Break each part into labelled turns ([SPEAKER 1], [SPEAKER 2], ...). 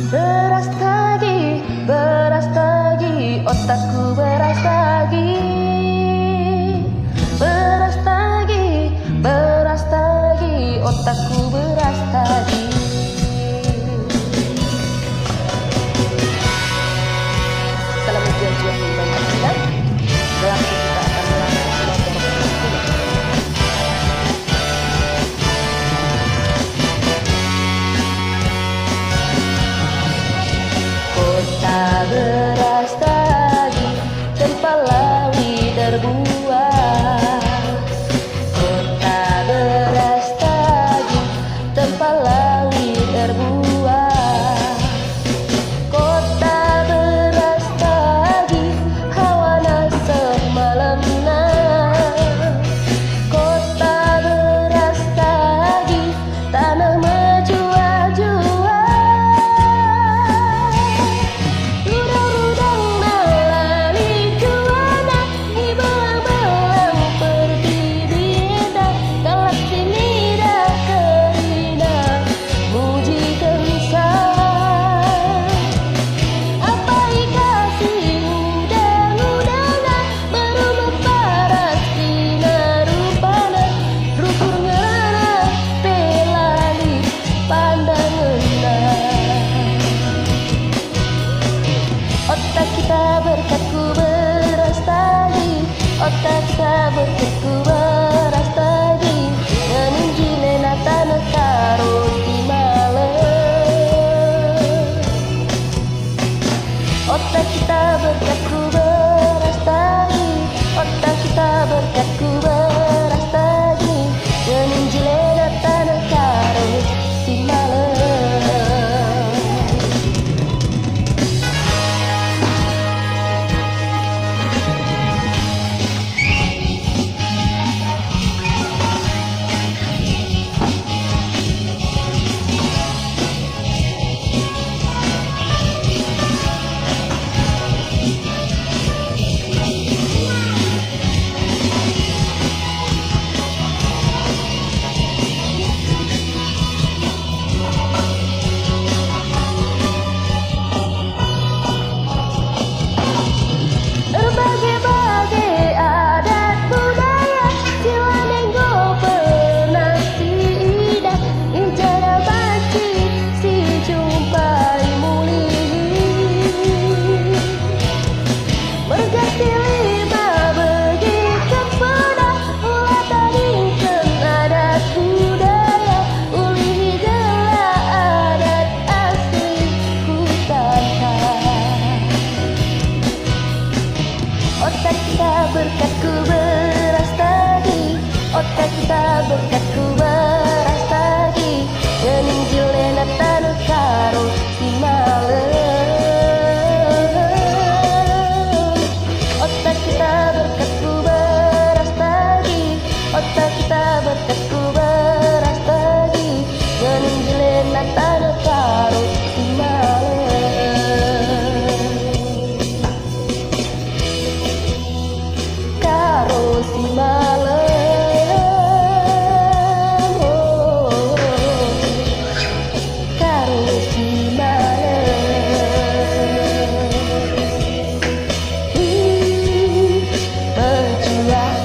[SPEAKER 1] Beras lagi, otakku beras lagi. Beras lagi, otakku beras lagi. Salam jual-jual banyak tidak. Gelap kita akan melakukan kota beras lagi, tempat lawi terbuat. Kota beras lagi, tempat lawi terbuat. Kota beras lagi, hawana semalamna. Kota beras lagi, tanah menjual-jual. Rudang-rudang melali juana, dibelang-belang pergi beda. Galak sini dah kerina, muji kensan. Apa ikasih udang-udangan, berumah paras kina rupana. Rukur ngerana, pelali pandanganna. Otak kita berkatku beras tadi, otak kita berkatku beras tadi. Meninjilena tanah karo di malam. Otak kita berkatku beras tadi, otak kita berkatku beras tadi. Meninjilena tanah karo di malam. Berbagai-bagai adat budaya, sila nenggo pernah tidak. Ijara baci si jumpai muli. Berganti lima begi kepeda, ulah tadingkeun adat budaya. Ulih geula adat asli kutantan. Otak kita berkatku beras tadi, otak kita berkatku beras tadi. Meninjilena tanah karo di malam. Otak kita berkatku beras tadi, otak kita berkatku beras tadi. Meninjilena tanah karo di malam. Karo si malam, oh, karo si malam. Berjuang-juang.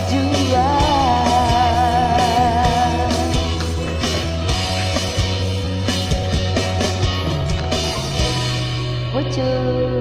[SPEAKER 1] Muncul